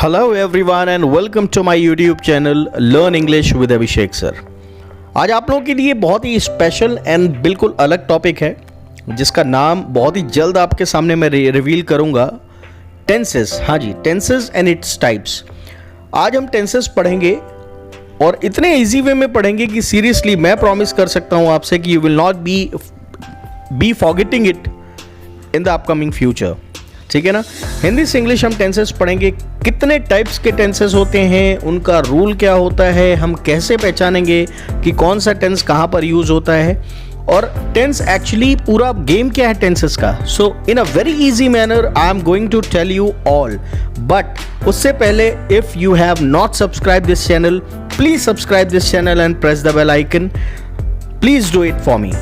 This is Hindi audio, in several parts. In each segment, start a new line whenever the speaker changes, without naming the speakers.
Hello everyone and welcome to my YouTube channel Learn English with Abhishek sir। आज आप लोगों के लिए बहुत ही स्पेशल एंड बिल्कुल अलग टॉपिक है जिसका नाम बहुत ही जल्द आपके सामने मैं रिवील करूंगा। टेंसेस, हाँ जी, टेंसेस एंड इट्स टाइप्स। आज हम टेंसेस पढ़ेंगे और इतने इजी वे में पढ़ेंगे कि सीरियसली मैं प्रॉमिस कर सकता हूं आपसे कि you will not be forgetting it in the upcoming future. ठीक है ना। हिंदी से इंग्लिश हम टेंसेस पढ़ेंगे, कितने टाइप्स के टेंसेस होते हैं, उनका रूल क्या होता है, हम कैसे पहचानेंगे कि कौन सा टेंस कहाँ पर यूज होता है, और टेंस एक्चुअली पूरा गेम क्या है टेंसेस का। So in a very easy manner I am going to tell you all, but उससे पहले if you have not subscribe this channel, please subscribe this channel and press the bell icon. Please do it for me.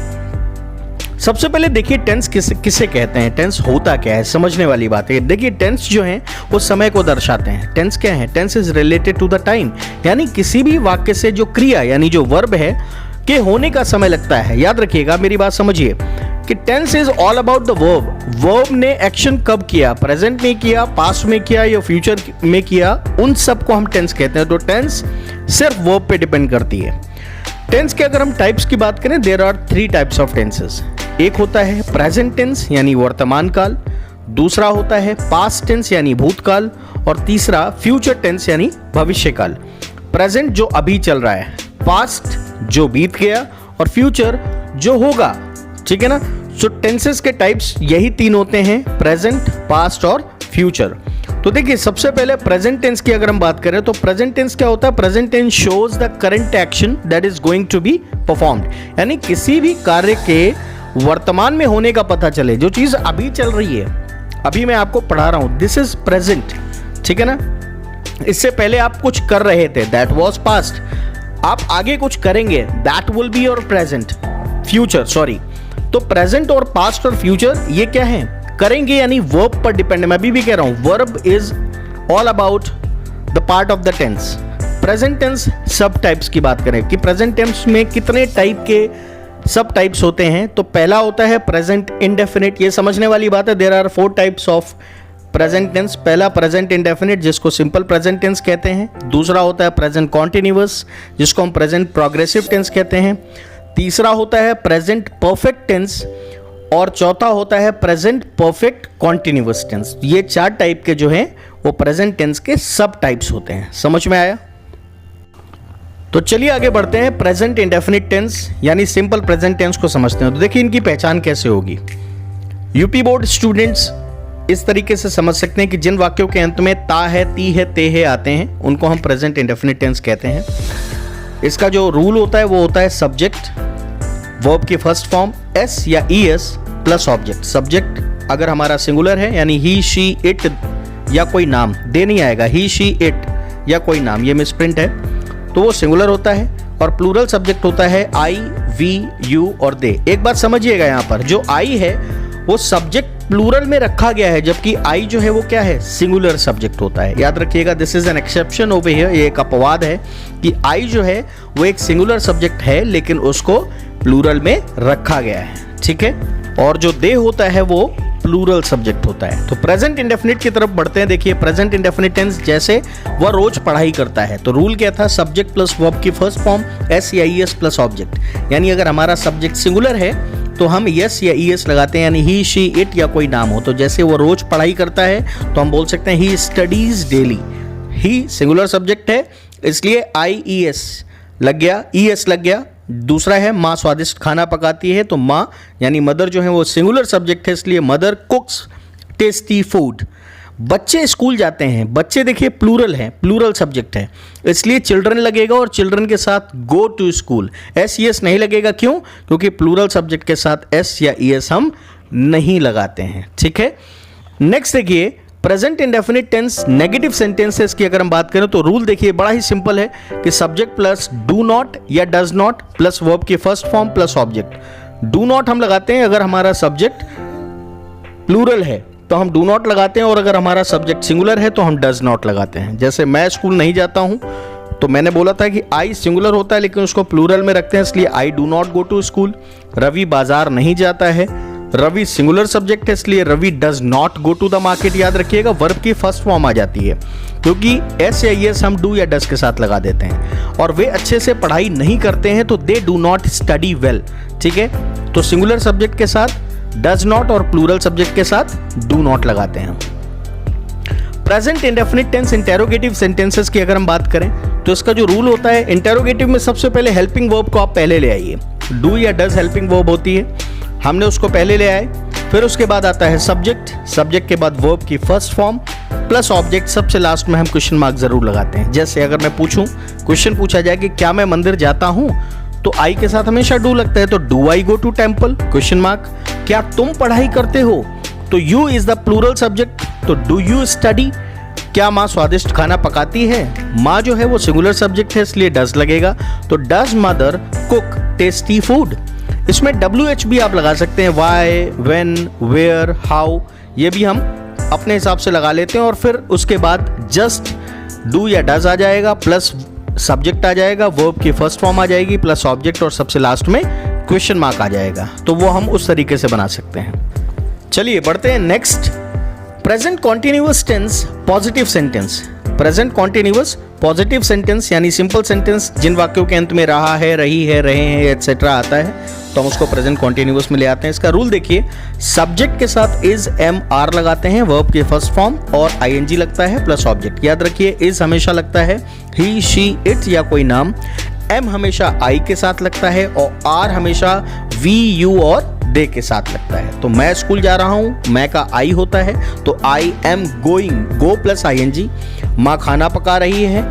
सबसे पहले देखिए टेंस किसे कहते हैं, टेंस होता क्या है, समझने वाली बात है। देखिए टेंस जो है वो समय को दर्शाते हैं। टेंस क्या है? Tense is related to the time, यानी किसी भी वाक्य से जो क्रिया यानी जो वर्ब है के होने का समय लगता है। याद रखिएगा, मेरी बात समझिए कि tense is all about the verb. Verb ने एक्शन कब किया, प्रेजेंट में किया, पास्ट में किया या फ्यूचर में किया, उन सबको हम टेंस कहते हैं। तो टेंस सिर्फ वर्ब पे डिपेंड करती है। टेंस के अगर हम टाइप्स की बात करें, there are 3 types of tenses. एक होता है प्रेजेंट टेंस यानी वर्तमान काल, दूसरा होता है पास्ट टेंस यानी भूतकाल, और तीसरा फ्यूचर टेंस यानी भविष्य काल। प्रेजेंट जो अभी चल रहा है, पास्ट जो बीत गया, और फ्यूचर जो होगा। ठीक है ना। सो टेंसेस के टाइप्स यही 3 होते हैं, प्रेजेंट, पास्ट और फ्यूचर। तो देखिए सबसे पहले प्रेजेंट टेंस की अगर हम बात करें तो प्रेजेंट टेंस क्या होता है? Present tense shows the current action that is going to be performed, यानी किसी भी कार्य के वर्तमान में होने का पता चले, जो चीज अभी चल रही है, अभी मैं आपको पढ़ा रहा हूं, दिस इज प्रेजेंट। ठीक है ना। इससे पहले आप कुछ कर रहे थे, दैट वाज पास्ट। आप आगे कुछ करेंगे, that will be your present, future sorry. तो प्रेजेंट और पास्ट और फ्यूचर ये क्या है? करेंगे यानी वर्ब पर डिपेंड है। मैं अभी भी कह रहा हूं, verb is all about the part of the tense. Present tense सब टाइप्स की बात करें कि प्रेजेंट टेंस में कितने टाइप के सब टाइप्स होते हैं, तो पहला होता है प्रेजेंट इंडेफिनिट। ये समझने वाली बात है, there are 4 types of present tense. पहला प्रेजेंट इंडेफिनिट जिसको सिंपल प्रेजेंट टेंस कहते हैं, दूसरा होता है प्रेजेंट कॉन्टिन्यूअस जिसको हम प्रेजेंट प्रोग्रेसिव टेंस कहते हैं, तीसरा होता है प्रेजेंट परफेक्ट टेंस, और चौथा होता है प्रेजेंट परफेक्ट कॉन्टिन्यूअस टेंस। ये 4 टाइप के जो हैं वो प्रेजेंट टेंस के सब टाइप्स होते हैं। समझ में आया? तो चलिए आगे बढ़ते हैं। प्रेजेंट इंडेफिनिट टेंस यानी सिंपल प्रेजेंट टेंस को समझते हैं। तो देखिए इनकी पहचान कैसे होगी। यूपी बोर्ड स्टूडेंट्स इस तरीके से समझ सकते हैं कि जिन वाक्यों के अंत में ता है, ती है, ते है आते हैं उनको हम प्रेजेंट इंडेफिनिट टेंस कहते हैं। इसका जो रूल होता है वो होता है सब्जेक्ट, वर्ब की फर्स्ट फॉर्म एस या ईएस प्लस ऑब्जेक्ट। सब्जेक्ट अगर हमारा सिंगुलर है यानी ही, शी, इट या कोई नाम, दे नहीं आएगा, ही, शी, इट या कोई नाम, ये मिसप्रिंट है, तो वो सिंगुलर होता है। और प्लूरल सब्जेक्ट होता है आई, वी, यू और दे। एक बात समझिएगा, यहाँ पर जो आई है वो सब्जेक्ट प्लूरल में रखा गया है, जबकि आई जो है वो क्या है? सिंगुलर सब्जेक्ट होता है। याद रखिएगा, this is an exception over here. ये एक अपवाद है कि आई जो है वो एक सिंगुलर सब्जेक्ट है लेकिन उसको प्लूरल में रखा गया है। ठीक है। और जो दे होता है वो प्लूरल सब्जेक्ट होता है। तो प्रेजेंट इंडेफिनिट की तरफ बढ़ते हैं। देखिए प्रेजेंट इंडेफिनिट टेंस जैसे वह रोज पढ़ाई करता है, तो रूल क्या था? सब्जेक्ट प्लस वर्ब की फर्स्ट फॉर्म एस या ईएस प्लस ऑब्जेक्ट। यानी अगर हमारा सब्जेक्ट सिंगुलर है तो हम यस या ईएस लगाते हैं, यानी ही, शी, इट या कोई नाम हो। तो जैसे वो रोज पढ़ाई करता है तो हम बोल सकते हैं he studies daily. He singular subject है इसलिए आई ई एस लग गया, ईएस लग गया। दूसरा है माँ स्वादिष्ट खाना पकाती है, तो माँ यानी मदर जो है वो सिंगुलर सब्जेक्ट है इसलिए मदर कुक्स टेस्टी फूड। बच्चे स्कूल जाते हैं, बच्चे देखिए प्लूरल है, प्लूरल सब्जेक्ट है इसलिए चिल्ड्रन लगेगा, और चिल्ड्रन के साथ go to school. S ES नहीं लगेगा, क्यों? क्योंकि प्लूरल सब्जेक्ट के साथ एस या ईएस हम नहीं लगाते हैं। ठीक है। नेक्स्ट देखिए present indefinite tense negative sentences की अगर हम बात करें तो रूल देखिए बड़ा ही सिंपल है कि सब्जेक्ट प्लस डू नॉट या डज नॉट प्लस वर्ब की first form plus object. Do not हम लगाते हैं अगर हमारा सब्जेक्ट प्लूरल है तो हम डू नॉट लगाते हैं, और अगर हमारा सब्जेक्ट सिंगुलर है तो हम डज नॉट लगाते हैं। जैसे मैं स्कूल नहीं जाता हूं तो मैंने बोला था कि आई सिंगुलर होता है लेकिन उसको प्लूरल में रखते हैं इसलिए I do not go to school. Ravi बाजार नहीं जाता है, रवि सिंगुलर सब्जेक्ट है इसलिए Ravi does not go to the market. याद रखिएगा वर्ब की फर्स्ट फॉर्म आ जाती है। क्योंकि एस या यस हम डू या डस के साथ लगा देते हैं और वे अच्छे से पढ़ाई नहीं करते हैं तो they do not study well. ठीक है, तो सिंगुलर सब्जेक्ट के साथ डज नॉट और प्लूरल सब्जेक्ट के साथ डू नॉट लगाते हैं। Present indefinite tense interrogative sentences की अगर हम बात करें तो इसका जो रूल होता है, इंटेरोगेटिव में सबसे पहले हेल्पिंग वर्ब को आप पहले ले आइए। डू या डज हेल्पिंग वर्ब होती है, हमने उसको पहले ले आए, फिर उसके बाद आता है सब्जेक्ट, सब्जेक्ट के बाद वर्ब की फर्स्ट फॉर्म प्लस ऑब्जेक्ट, सबसे लास्ट में हम क्वेश्चन मार्क जरूर लगाते हैं। जैसे अगर मैं पूछूं, क्वेश्चन पूछा जाए कि क्या मैं मंदिर जाता हूं, तो आई के साथ हमेशा डू लगता है, तो do I go to temple, question mark. क्या तुम पढ़ाई करते हो, तो you is the plural subject, तो डू यू स्टडी। क्या माँ स्वादिष्ट खाना पकाती है, माँ जो है वो सिंगुलर सब्जेक्ट है इसलिए डज लगेगा, तो does mother cook tasty food. इसमें WH भी आप लगा सकते हैं, वाई, व्हेन, वेयर, हाउ, ये भी हम अपने हिसाब से लगा लेते हैं और फिर उसके बाद जस्ट डू या डज आ जाएगा, प्लस सब्जेक्ट आ जाएगा, वर्ब की फर्स्ट फॉर्म आ जाएगी, प्लस ऑब्जेक्ट और सबसे लास्ट में क्वेश्चन मार्क आ जाएगा। तो वो हम उस तरीके से बना सकते हैं। चलिए बढ़ते हैं next, present continuous tense positive sentence. Present continuous positive sentence यानी सिंपल सेंटेंस जिन वाक्यों के अंत में रहा है, रही है, रहे हैं एटसेट्रा आता है, तो हम उसको प्रेजेंट कॉन्टिन्यूअस में ले आते हैं। इसका रूल देखिए, सब्जेक्ट के साथ इज, एम, आर लगाते हैं, वर्ब की फर्स्ट फॉर्म और आईएनजी लगता है प्लस ऑब्जेक्ट। याद रखिए, इज हमेशा लगता है ही, शी, इट या कोई नाम, एम हमेशा आई के साथ लगता है और आर हमेशा वी, यू और दे के साथ लगता है। तो मैं स्कूल जा रहा हूं, मैं का आई होता है, तो I am going, go plus ING. माँ खाना पका रही है,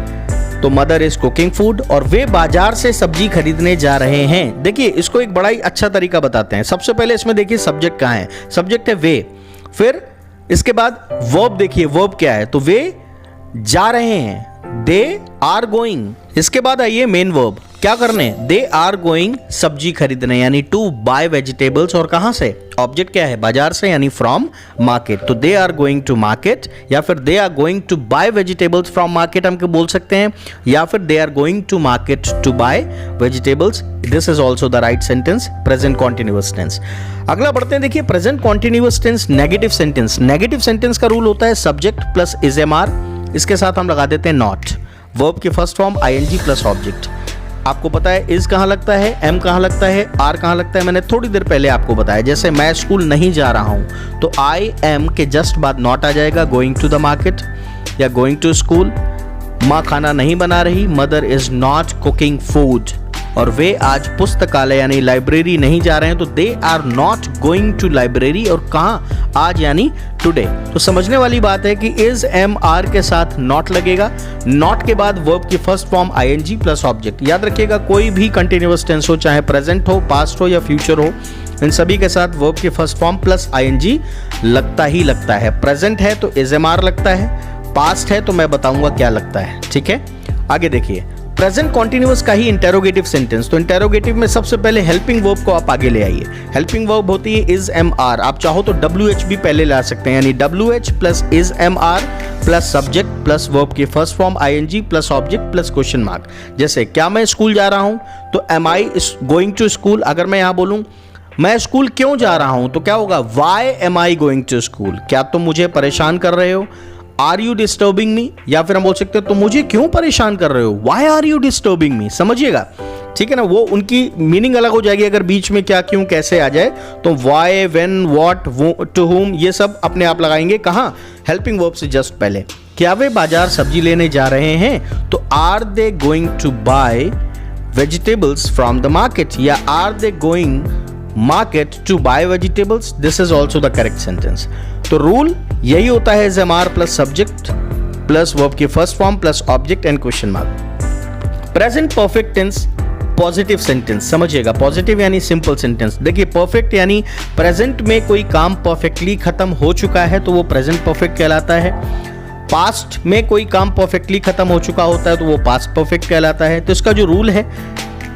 तो मदर इज कुकिंग फूड, और वे बाजार से सब्जी खरीदने जा रहे हैं। देखिए इसको एक बड़ा ही अच्छा तरीका बताते हैं। सबसे पहले इसमें देखिए सब्जेक्ट कहाँ है, सब्जेक्ट है वे, फिर इसके बाद वर्ब देखिए, वर्ब क्या है, तो वे जा रहे हैं, दे आर गोइंग। इसके बाद आइए मेन वर्ब, क्या करने, दे आर गोइंग सब्जी खरीदने यानी टू बाय वेजिटेबल्स, और कहां से, ऑब्जेक्ट क्या है, बाजार से यानी फ्रॉम मार्केट, तो they are going to market या फिर they are going to buy vegetables from market हम बोल सकते हैं, या फिर they are going to market to buy vegetables. This is also the right sentence, present continuous tense. अगला बढ़ते हैं, देखिए present continuous tense negative sentence. Negative sentence का रूल होता है subject plus is am are, इसके साथ हम लगा देते हैं नॉट, वर्ब की first form ING plus object. आपको पता है इज कहाँ लगता है, एम कहाँ लगता है, आर कहाँ लगता है, मैंने थोड़ी देर पहले आपको बताया। जैसे मैं स्कूल नहीं जा रहा हूँ तो आई एम के जस्ट बाद नॉट आ जाएगा, गोइंग टू द मार्केट या गोइंग टू स्कूल। माँ खाना नहीं बना रही, mother is not cooking food, और वे आज पुस्तकालय यानी लाइब्रेरी नहीं जा रहे हैं, तो they are not going to library, और कहाँ, आज यानी टुडे। तो समझने वाली बात है कि इज एम आर के साथ नॉट लगेगा, नॉट के बाद वर्ब की first form ING plus object. याद रखिएगा कोई भी कंटिन्यूअस टेंस हो, चाहे प्रेजेंट हो, पास्ट हो या फ्यूचर हो, इन सभी के साथ वर्ब की फर्स्ट फॉर्म प्लस आईएनजी लगता ही लगता है। प्रेजेंट है तो इज एम आर लगता है, पास्ट है तो मैं बताऊंगा क्या लगता है। ठीक है, आगे देखिए प्रेजेंट कॉन्टिन्यूअस का ही इंटेरोगेटिव सेंटेंस। तो इंटेरोगेटिव में सबसे पहले हेल्पिंग वर्ब को आप आगे ले आइए। हेल्पिंग वर्ब होती है इज एम आर, आप चाहो तो WH भी पहले ला सकते हैं, यानी WH plus is am are plus subject plus verb की first form ING plus object plus question mark. जैसे क्या मैं स्कूल जा रहा हूं, तो am I going to school. अगर मैं यहां बोलूं मैं स्कूल क्यों जा रहा हूं, तो क्या होगा, why am I going to school, क्या तुम मुझे परेशान कर रहे हो, आर यू डिस्टर्बिंग मी, या फिर हम बोल सकते हैं तुम मुझे क्यों परेशान कर रहे हो, why are you disturbing me. समझिएगा, ठीक है ना, वो उनकी मीनिंग अलग हो जाएगी अगर बीच में क्या, क्यों, कैसे आ जाए, तो Y, when, what, to whom, ये सब अपने आप लगाएंगे कहाँ, हेल्पिंग वर्ब से जस्ट पहले। क्या वे बाजार सब्जी लेने जा रहे हैं, तो are they going to buy vegetables from the market, या are they going market to buy vegetables. This is also the correct sentence. तो रूल यही होता है, MR plus subject plus verb की first form plus object and question mark. Present perfect tense positive sentence, समझिएगा, पॉजिटिव यानी सिंपल सेंटेंस। देखिए परफेक्ट यानी प्रेजेंट में कोई काम परफेक्टली खत्म हो चुका है तो वो प्रेजेंट परफेक्ट कहलाता है। पास्ट में कोई काम परफेक्टली खत्म हो चुका होता है तो वो पास्ट परफेक्ट कहलाता है। तो इसका जो रूल है,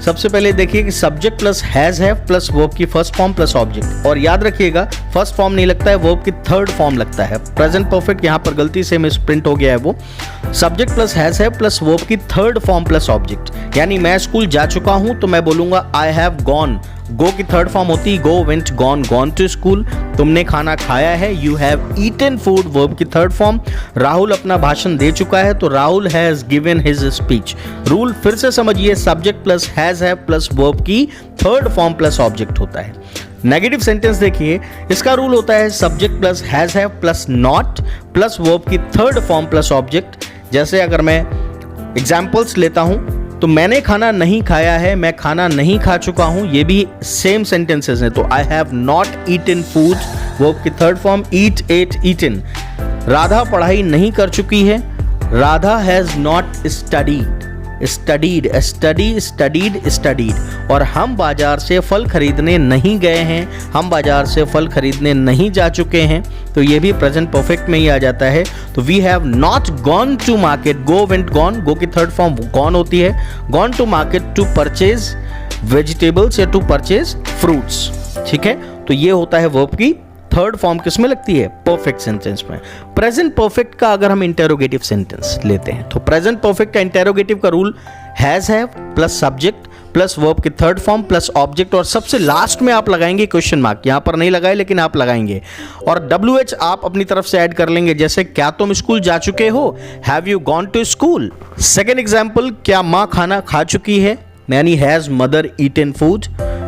सबसे पहले देखिए कि subject plus has have plus verb की फर्स्ट फॉर्म प्लस ऑब्जेक्ट, और याद रखिएगा फर्स्ट फॉर्म नहीं लगता है, वर्ब की थर्ड फॉर्म लगता है। प्रेजेंट परफेक्ट यहाँ पर गलती से मिसप्रिंट हो गया है, वो subject plus has have plus verb की थर्ड फॉर्म प्लस ऑब्जेक्ट। यानी मैं स्कूल जा चुका हूं तो मैं बोलूंगा आई हैव गॉन, गो की थर्ड फॉर्म होती है go, went, gone, gone to school. तुमने खाना खाया है, you have eaten food, verb की थर्ड फॉर्म। राहुल अपना भाषण दे चुका है, तो Rahul has given his speech. Rule फिर से समझिए, subject plus has have plus verb की थर्ड फॉर्म प्लस ऑब्जेक्ट होता है। नेगेटिव सेंटेंस देखिए, इसका रूल होता है subject plus has have plus not plus verb की थर्ड फॉर्म प्लस ऑब्जेक्ट। जैसे अगर मैं एग्जाम्पल्स लेता हूं तो मैंने खाना नहीं खाया है, मैं खाना नहीं खा चुका हूं, ये भी सेम सेंटेंसेस हैं। तो I have not eaten food, verb की third form, eat, ate, eaten. Radha पढ़ाई नहीं कर चुकी है, Radha has not studied, studied, study, studied, studied. और हम बाजार से फल खरीदने नहीं गए हैं, हम बाजार से फल खरीदने नहीं जा चुके हैं, तो ये भी प्रेजेंट परफेक्ट में ही आ जाता है। तो we have not gone to market, go, went, gone, go की थर्ड फॉर्म गॉन होती है, gone to market to purchase vegetables या टू परचेज फ्रूट्स। ठीक है, तो ये होता है वर्ब की थर्ड फॉर्म, किस में लगती है? परफेक्ट सेंटेंस में। प्रेजेंट परफेक्ट का अगर हम इंटेरोगेटिव सेंटेंस लेते हैं तो प्रेजेंट परफेक्ट का इंटेरोगेटिव का rule has have plus subject plus verb की थर्ड फॉर्म प्लस ऑब्जेक्ट, और सबसे लास्ट में आप लगाएंगे क्वेश्चन मार्क। यहां पर नहीं लगाए लेकिन आप लगाएंगे, और WH आप अपनी तरफ से ऐड कर लेंगे, जैसे क्या तुम स्कूल जा चुके हो, have you gone to school. Second example, क्या माँ खाना खा चुकी है, यानी हैज मदर ईटन फूड।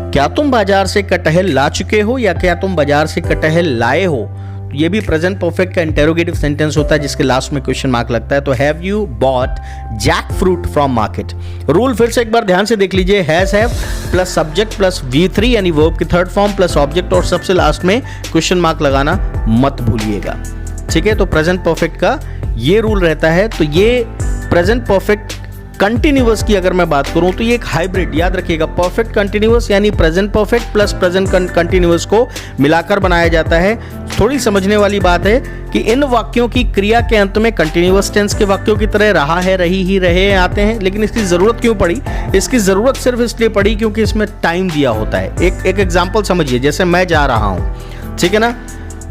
क्या तुम बाजार से कटहल ला चुके हो या क्या तुम बाजार से कटहल लाए हो, ये भी प्रेजेंट परफेक्ट का इंटेरोगेटिव सेंटेंस होता है जिसके लास्ट में क्वेश्चन मार्क लगता है। तो have you bought jackfruit from market. Rule फिर से एक बार ध्यान से देख लीजिए, has have plus subject plus V3 यानी वर्ब की थर्ड फॉर्म प्लस ऑब्जेक्ट, और सबसे लास्ट में क्वेश्चन मार्क लगाना मत भूलिएगा। ठीक है, तो प्रेजेंट परफेक्ट का ये रूल रहता है। तो ये प्रेजेंट परफेक्ट कंटिन्यूअस की अगर मैं बात करूं तो ये एक हाइब्रिड, याद रखिएगा, परफेक्ट कंटिन्यूअस यानी present perfect plus present continuous को मिलाकर बनाया जाता है। थोड़ी समझने वाली बात है कि इन वाक्यों की क्रिया के अंत में कंटिन्यूअस टेंस के वाक्यों की तरह रहा है, रही ही, रहे आते हैं, लेकिन इसकी जरूरत क्यों पड़ी? इसकी जरूरत सिर्फ इसलिए पड़ी क्योंकि इसमें टाइम दिया होता है। एक एग्जाम्पल समझिए, जैसे मैं जा रहा हूं, ठीक है ना,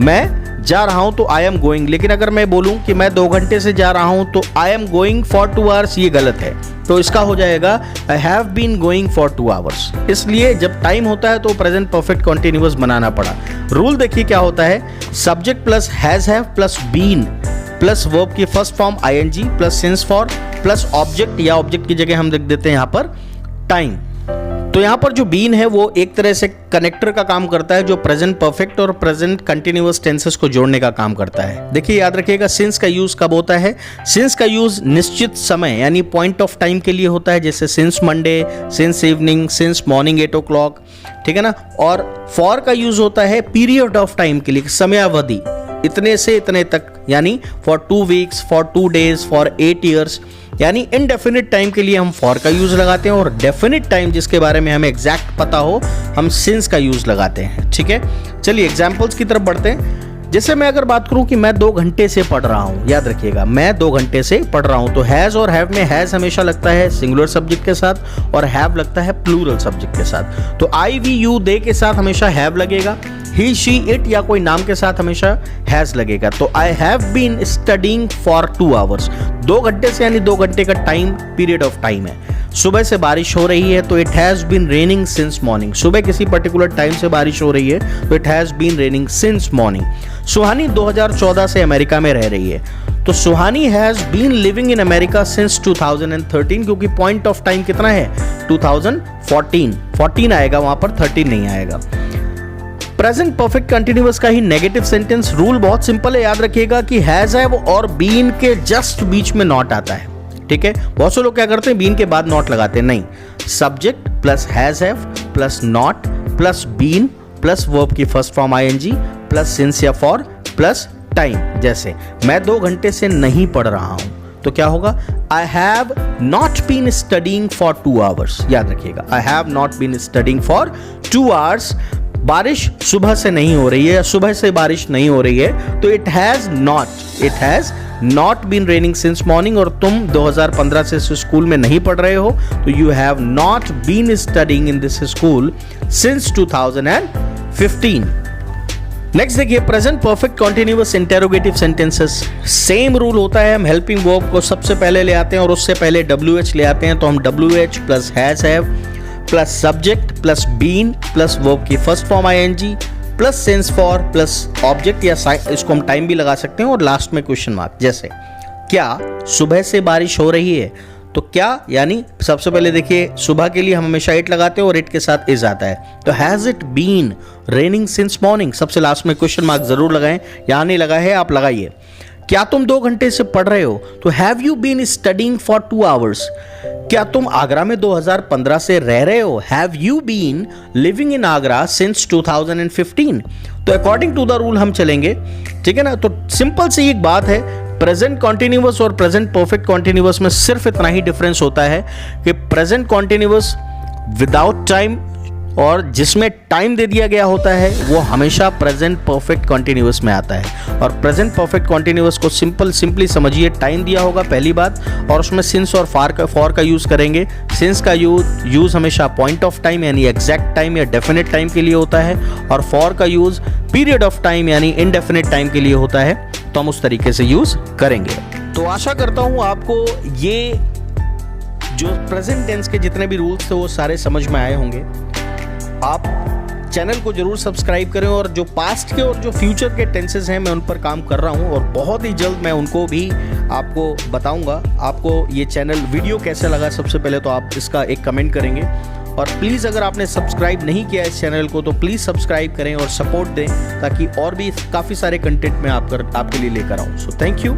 मैं जा रहा हूं तो आई एम गोइंग, लेकिन अगर मैं बोलूं कि मैं 2 घंटे से जा रहा हूं तो I am going for 2 hours, ये गलत है। तो इसका हो जाएगा I have been going for 2 hours. इसलिए जब टाइम होता है तो प्रेजेंट परफेक्ट कंटिन्यूअस बनाना पड़ा। रूल देखिए क्या होता है, subject plus has have plus been plus verb की first form ING plus since for plus object, या ऑब्जेक्ट की जगह हम लिख देते हैं यहां पर टाइम। तो यहां पर जो बीन है वो एक तरह से कनेक्टर का काम करता है जो प्रेजेंट परफेक्ट और प्रेजेंट कंटिन्यूअस टेंसेस को जोड़ने का काम करता है। देखिए याद रखिएगा, सिंस का यूज कब होता है? सिंस का यूज निश्चित समय यानी पॉइंट ऑफ टाइम के लिए होता है, जैसे since Monday, since evening, since morning 8 o'clock, ठीक है ना। और फॉर का यूज होता है पीरियड ऑफ टाइम के लिए, समयावधि, इतने से इतने तक, यानी for 2 weeks, for 2 days, for 8 years, यानी इनडेफिनिट टाइम के लिए हम फॉर का यूज लगाते हैं, और डेफिनिट टाइम जिसके बारे में हमें एग्जैक्ट पता हो हम सिंस का यूज लगाते हैं। ठीक है, चलिए एग्जांपल्स की तरफ बढ़ते हैं। जैसे मैं अगर बात करूं कि मैं 2 घंटे से पढ़ रहा हूं, याद रखिएगा मैं 2 घंटे से पढ़ रहा हूं, तो हैज और हैव में हैज हमेशा लगता है सिंगुलर सब्जेक्ट के साथ और हैव लगता है प्लूरल सब्जेक्ट के साथ। तो I, we, you, they के साथ हमेशा हैव लगेगा, ही, शी, इट या कोई नाम के साथ हमेशा हैज लगेगा। तो I have been studying for 2 hours, 2 घंटे से यानी 2 घंटे का टाइम पीरियड ऑफ टाइम है। सुबह से बारिश हो रही है तो it has been raining since morning, सुबह किसी पर्टिकुलर टाइम से बारिश हो रही है तो it has been raining since morning. Suhani 2014 से अमेरिका में रह रही है, तो Suhani has been living in America since 2013, क्योंकि पॉइंट ऑफ टाइम कितना है 2014, 14 आएगा वहां पर, 13 नहीं आएगा। प्रेजेंट परफेक्ट कंटिन्यूअस का ही नेगेटिव सेंटेंस रूल बहुत सिंपल है, याद रखिएगा कि हैज हैव और बीन के जस्ट बीच में नॉट आता है। ठीक है, बहुत से लोग क्या करते हैं बीन के बाद नॉट लगाते हैं, नहीं, subject plus has have plus not plus been plus verb की first form ING plus since या फॉर प्लस टाइम। जैसे मैं 2 घंटे से नहीं पढ़ रहा हूं तो क्या होगा, I have not been studying for 2 hours, याद रखिएगा I have not been studying for 2 hours। बारिश सुबह से नहीं हो रही है, सुबह से बारिश नहीं हो रही है, तो it has not been raining since morning, और तुम 2015 से इस स्कूल में नहीं पढ़ रहे हो तो you have not been studying in this school since 2015। Next देखिए, present perfect continuous interrogative sentences, same rule होता है, हम हेल्पिंग वर्ब को सबसे पहले ले आते हैं और उससे पहले WH ले आते हैं, तो हम WH plus has have plus subject plus been plus verb की first form ING plus since for plus object या इसको हम टाइम भी लगा सकते हैं और लास्ट में क्वेश्चन मार्क। जैसे क्या सुबह से बारिश हो रही है, तो क्या यानी सबसे पहले देखिए सुबह के लिए हम हमेशा इट लगाते हैं और इट के साथ इज आता है, तो has it been raining since morning, सबसे लास्ट में क्वेश्चन मार्क जरूर लगाएं, यहां नहीं लगा है आप लगाइए। क्या तुम 2 घंटे से पढ़ रहे हो, तो have you been studying for 2 hours. क्या तुम आगरा में 2015 से रह रहे हो, have you been living in Agra since 2015। तो अकॉर्डिंग टू द रूल हम चलेंगे, ठीक है ना। तो सिंपल सी एक बात है, प्रेजेंट कॉन्टिन्यूअस और प्रेजेंट परफेक्ट कॉन्टिन्यूअस में सिर्फ इतना ही डिफरेंस होता है कि प्रेजेंट कॉन्टिन्यूअस विदाउट टाइम और जिसमें टाइम दे दिया गया होता है वो हमेशा प्रेजेंट परफेक्ट कॉन्टिन्यूअस में आता है। और प्रेजेंट परफेक्ट कॉन्टिन्यूअस को सिंपली समझिए, टाइम दिया होगा पहली बात, और उसमें सिंस और फॉर का यूज करेंगे। सिंस का यूज हमेशा पॉइंट ऑफ टाइम यानी एग्जैक्ट टाइम या डेफिनेट टाइम के लिए होता है, और फॉर का यूज पीरियड ऑफ टाइम यानी इनडेफिनेट टाइम के लिए होता है। तो हम उस तरीके से यूज करेंगे। तो आशा करता हूं आपको ये जो प्रेजेंट टेंस के जितने भी रूल्स थे वो सारे समझ में आए होंगे। आप चैनल को जरूर सब्सक्राइब करें, और जो पास्ट के और जो फ्यूचर के टेंसेस हैं मैं उन पर काम कर रहा हूं और बहुत ही जल्द मैं उनको भी आपको बताऊंगा। आपको ये चैनल वीडियो कैसे लगा, सबसे पहले तो आप इसका एक कमेंट करेंगे, और प्लीज़ अगर आपने सब्सक्राइब नहीं किया इस चैनल को तो प्लीज़ सब्सक्राइब करें और सपोर्ट दें, ताकि और भी काफ़ी सारे कंटेंट मैं आपके लिए लेकर आऊँ। So thank you.